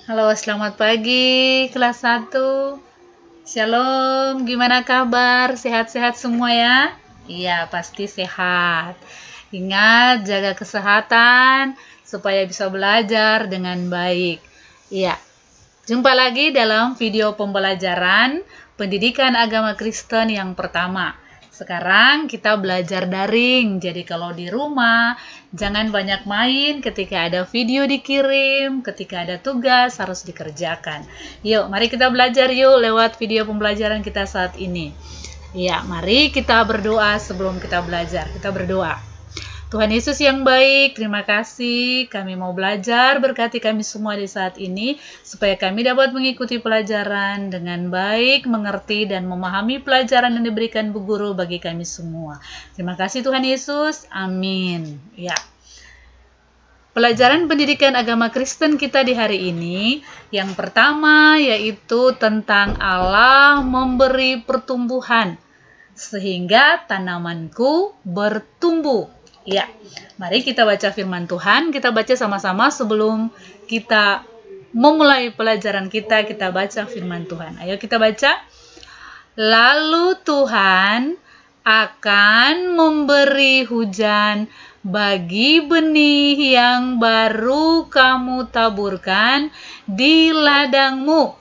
Halo, selamat pagi kelas 1. Shalom, gimana kabar? Sehat-sehat semua ya? Iya, pasti sehat. Ingat, jaga kesehatan supaya bisa belajar dengan baik. Iya, jumpa lagi dalam video pembelajaran pendidikan agama Kristen yang pertama. Sekarang kita belajar daring, jadi kalau di rumah jangan banyak main ketika ada video dikirim, ketika ada tugas harus dikerjakan. Yuk, mari kita belajar yuk lewat video pembelajaran kita saat ini. Ya, mari kita berdoa sebelum kita belajar. Kita berdoa. Tuhan Yesus yang baik, terima kasih kami mau belajar, berkati kami semua di saat ini, supaya kami dapat mengikuti pelajaran dengan baik, mengerti dan memahami pelajaran yang diberikan Bu Guru bagi kami semua. Terima kasih Tuhan Yesus, amin. Ya. Pelajaran pendidikan agama Kristen kita di hari ini, yang pertama yaitu tentang Allah memberi pertumbuhan, sehingga tanamanku bertumbuh. Ya, mari kita baca firman Tuhan, kita baca sama-sama sebelum kita memulai pelajaran kita baca firman Tuhan. Ayo kita baca. Lalu Tuhan akan memberi hujan bagi benih yang baru kamu taburkan di ladangmu.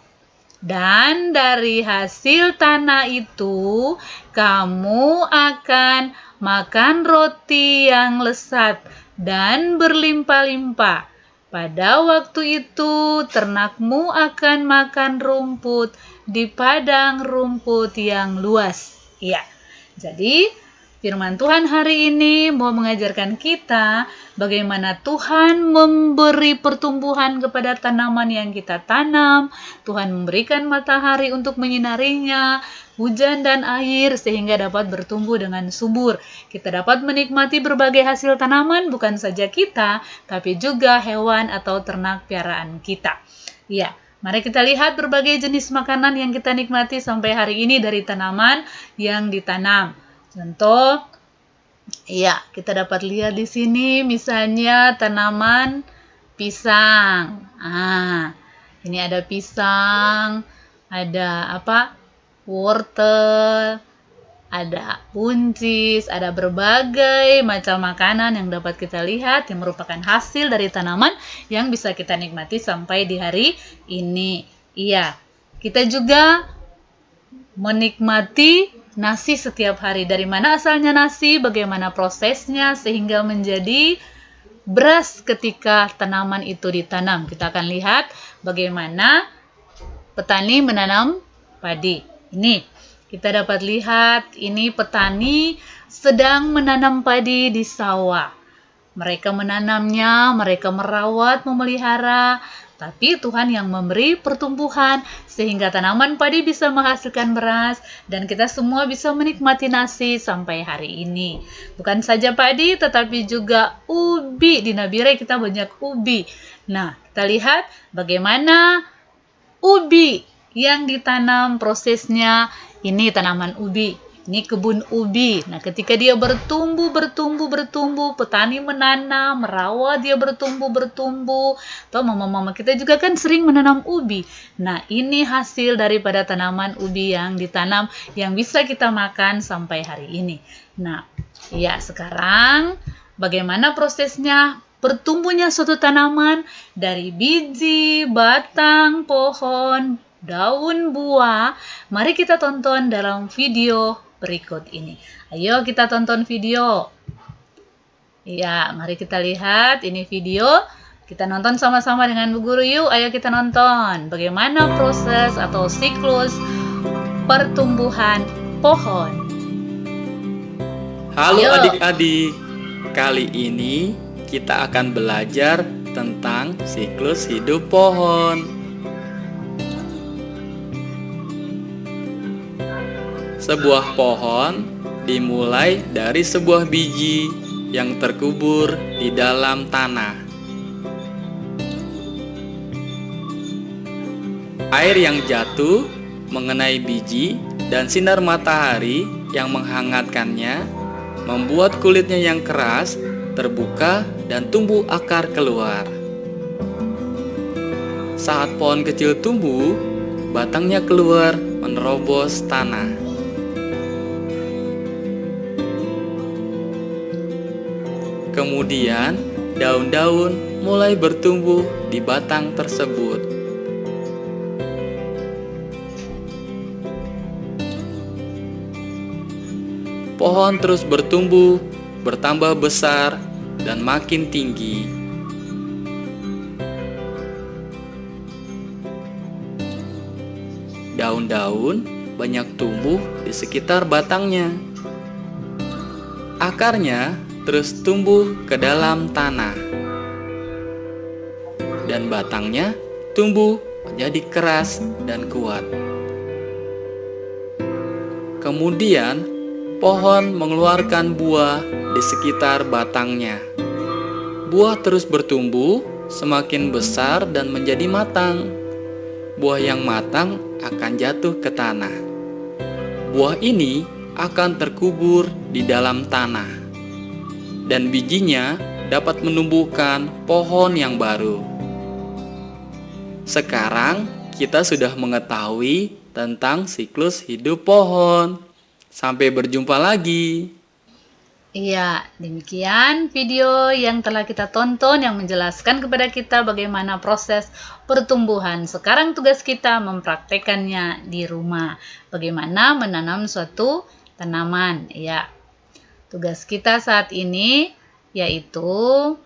Dan dari hasil tanah itu, kamu akan makan roti yang lesat dan berlimpah-limpah. Pada waktu itu, ternakmu akan makan rumput di padang rumput yang luas. Ya, jadi firman Tuhan hari ini mau mengajarkan kita bagaimana Tuhan memberi pertumbuhan kepada tanaman yang kita tanam. Tuhan memberikan matahari untuk menyinarinya, hujan dan air sehingga dapat bertumbuh dengan subur. Kita dapat menikmati berbagai hasil tanaman, bukan saja kita, tapi juga hewan atau ternak piaraan kita. Ya, mari kita lihat berbagai jenis makanan yang kita nikmati sampai hari ini dari tanaman yang ditanam. Contoh, ya, kita dapat lihat di sini misalnya tanaman pisang. Ini ada pisang, ada wortel, ada buncis, ada berbagai macam makanan yang dapat kita lihat yang merupakan hasil dari tanaman yang bisa kita nikmati sampai di hari ini. Iya, kita juga menikmati nasi setiap hari. Dari mana asalnya nasi, bagaimana prosesnya sehingga menjadi beras ketika tanaman itu ditanam. Kita akan lihat bagaimana petani menanam padi. Ini kita dapat lihat, ini petani sedang menanam padi di sawah. Mereka menanamnya, mereka merawat, memelihara, tapi Tuhan yang memberi pertumbuhan sehingga tanaman padi bisa menghasilkan beras dan kita semua bisa menikmati nasi sampai hari ini. Bukan saja padi tetapi juga ubi. Di Nabire kita banyak ubi. Nah, kita lihat bagaimana ubi yang ditanam prosesnya. Ini tanaman ubi. Ini kebun ubi. Nah, ketika dia bertumbuh, petani menanam, merawat dia bertumbuh. Atau mama-mama kita juga kan sering menanam ubi. Nah, ini hasil daripada tanaman ubi yang ditanam yang bisa kita makan sampai hari ini. Nah, ya sekarang bagaimana prosesnya bertumbuhnya suatu tanaman dari biji, batang, pohon, daun, buah. Mari kita tonton dalam video berikut ini. Ayo kita tonton video. Ya, mari kita lihat ini video. Kita nonton sama-sama dengan Bu Guru yuk. Ayo kita nonton bagaimana proses atau siklus pertumbuhan pohon. Halo adik-adik. Kali ini kita akan belajar tentang siklus hidup pohon. Sebuah pohon dimulai dari sebuah biji yang terkubur di dalam tanah. Air yang jatuh mengenai biji dan sinar matahari yang menghangatkannya membuat kulitnya yang keras terbuka dan tumbuh akar keluar. Saat pohon kecil tumbuh, batangnya keluar menerobos tanah. Kemudian, daun-daun mulai bertumbuh di batang tersebut. Pohon terus bertumbuh, bertambah besar, dan makin tinggi. Daun-daun banyak tumbuh di sekitar batangnya. Akarnya terus tumbuh ke dalam tanah, dan batangnya tumbuh menjadi keras dan kuat. Kemudian, pohon mengeluarkan buah di sekitar batangnya. Buah terus bertumbuh, semakin besar dan menjadi matang. Buah yang matang akan jatuh ke tanah. Buah ini akan terkubur di dalam tanah, dan bijinya dapat menumbuhkan pohon yang baru. Sekarang kita sudah mengetahui tentang siklus hidup pohon. Sampai berjumpa lagi. Iya, demikian video yang telah kita tonton yang menjelaskan kepada kita bagaimana proses pertumbuhan. Sekarang tugas kita mempraktekannya di rumah. Bagaimana menanam suatu tanaman. Ya, tugas kita saat ini yaitu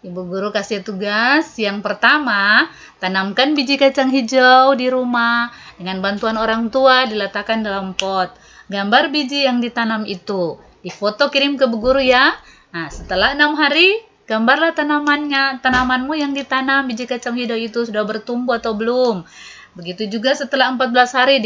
Ibu guru kasih tugas yang pertama, tanamkan biji kacang hijau di rumah. Dengan bantuan orang tua diletakkan dalam pot. Gambar biji yang ditanam itu. Difoto kirim ke Bu Guru ya. Nah, setelah 6 hari, gambarlah tanamanmu yang ditanam biji kacang hijau itu sudah bertumbuh atau belum. Begitu juga setelah 14 hari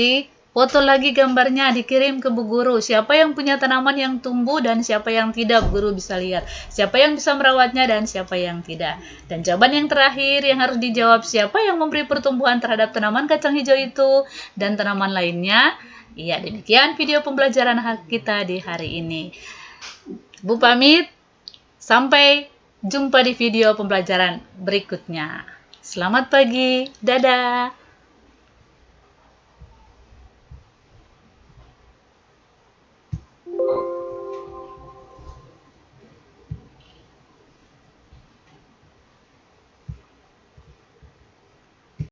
foto lagi gambarnya, dikirim ke Bu Guru. Siapa yang punya tanaman yang tumbuh dan siapa yang tidak, Bu Guru bisa lihat. Siapa yang bisa merawatnya dan siapa yang tidak. Dan jawaban yang terakhir yang harus dijawab, siapa yang memberi pertumbuhan terhadap tanaman kacang hijau itu dan tanaman lainnya. Iya, demikian video pembelajaran kita di hari ini. Bu pamit, sampai jumpa di video pembelajaran berikutnya. Selamat pagi, dadah.